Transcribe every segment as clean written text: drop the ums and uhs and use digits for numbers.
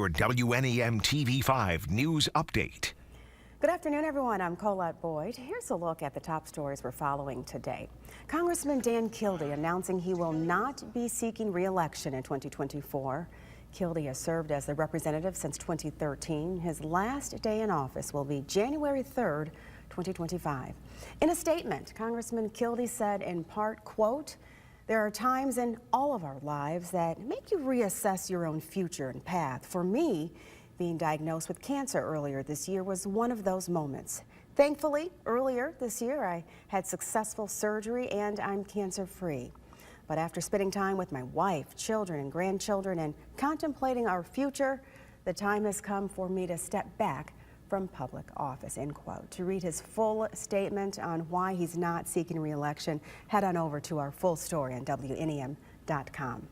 your WNEM TV5 News Update. Good afternoon, everyone. I'm Colette Boyd. Here's a look at the top stories we're following today. Congressman Dan Kildee announcing he will not be seeking re-election in 2024. Kildee has served as the representative since 2013. His last day in office will be January 3rd, 2025. In a statement, Congressman Kildee said in part, quote, "There are times in all of our lives that make you reassess your own future and path. For me, being diagnosed with cancer earlier this year was one of those moments. Thankfully, earlier this year, I had successful surgery and I'm cancer-free. But after spending time with my wife, children, and grandchildren and contemplating our future, the time has come for me to step back from public office," end quote. To read his full statement on why he's not seeking re-election, head on over to our full story on WNEM.com.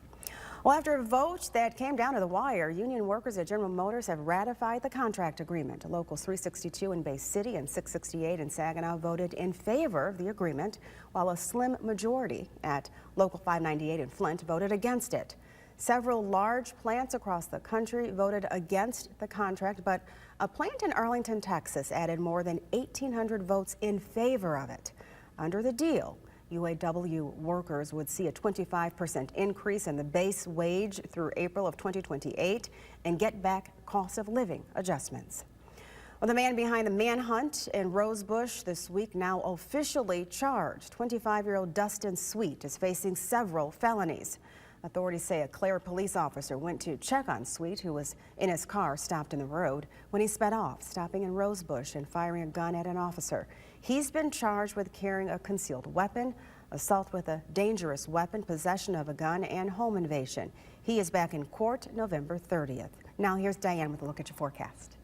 Well, after a vote that came down to the wire, union workers at General Motors have ratified the contract agreement. Locals 362 in Bay City and 668 in Saginaw voted in favor of the agreement, while a slim majority at Local 598 in Flint voted against it. Several large plants across the country voted against the contract, but a plant in Arlington, Texas added more than 1,800 votes in favor of it. Under the deal, UAW workers would see a 25% increase in the base wage through April of 2028 and get back cost of living adjustments. Well, the man behind the manhunt in Rosebush this week now officially charged. 25-year-old Dustin Sweet is facing several felonies. Authorities say a Clare police officer went to check on Sweet, who was in his car stopped in the road, when he sped off, stopping in Rosebush and firing a gun at an officer. He's been charged with carrying a concealed weapon, assault with a dangerous weapon, possession of a gun, and home invasion. He is back in court November 30th. Now here's Diane with a look at your forecast.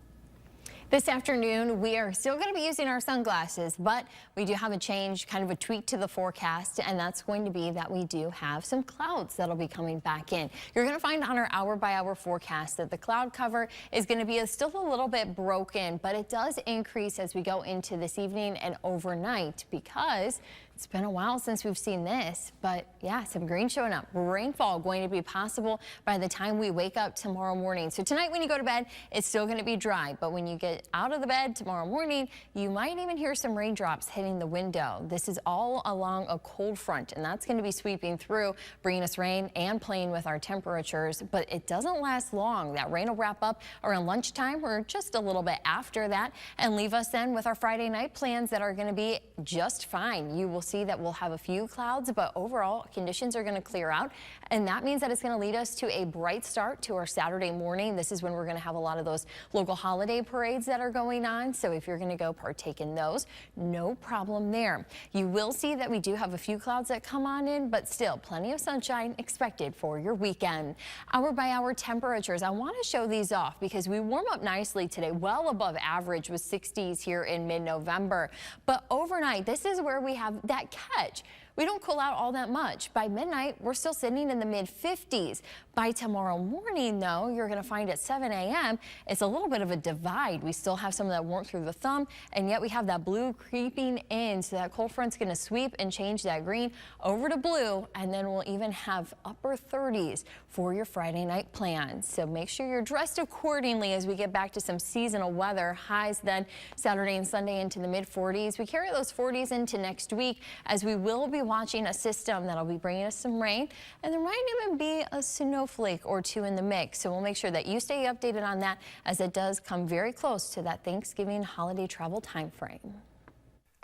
This afternoon, we are still going to be using our sunglasses, but we do have a change, kind of a tweak to the forecast, and that's going to be that we do have some clouds that'll be coming back in. You're going to find on our hour-by-hour forecast that the cloud cover is going to be still a little bit broken, but it does increase as we go into this evening and overnight because it's been a while since we've seen this, but yeah, some green showing up. Rainfall going to be possible by the time we wake up tomorrow morning. So tonight when you go to bed, it's still going to be dry, but when you get out of the bed tomorrow morning, you might even hear some raindrops hitting the window. This is all along a cold front, and that's going to be sweeping through, bringing us rain and playing with our temperatures, but it doesn't last long. That rain will wrap up around lunchtime or just a little bit after that and leave us then with our Friday night plans that are going to be just fine. You will see that we'll have a few clouds, but overall conditions are going to clear out, and that means that it's going to lead us to a bright start to our Saturday morning. This is when we're going to have a lot of those local holiday parades that are going on, so if you're going to go partake in those, no problem there. You will see that we do have a few clouds that come on in, but still plenty of sunshine expected for your weekend. Hour by hour temperatures, I want to show these off because we warm up nicely today, well above average with 60s here in mid-November, but overnight this is where we have that catch. We don't cool out all that much. By midnight, we're still sitting in the mid-50s. By tomorrow morning, though, you're going to find at 7 a.m., it's a little bit of a divide. We still have some of that warmth through the thumb, and yet we have that blue creeping in. So that cold front's going to sweep and change that green over to blue, and then we'll even have upper 30s for your Friday night plans. So make sure you're dressed accordingly as we get back to some seasonal weather. Highs then Saturday and Sunday into the mid-40s. We carry those 40s into next week as we will be watching a system that'll be bringing us some rain, and there might even be a snowflake or two in the mix. So we'll make sure that you stay updated on that as it does come very close to that Thanksgiving holiday travel time frame.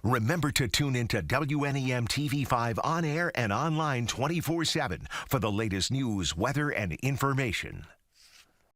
Remember to tune into WNEM TV5 on air and online 24/7 for the latest news, weather, and information.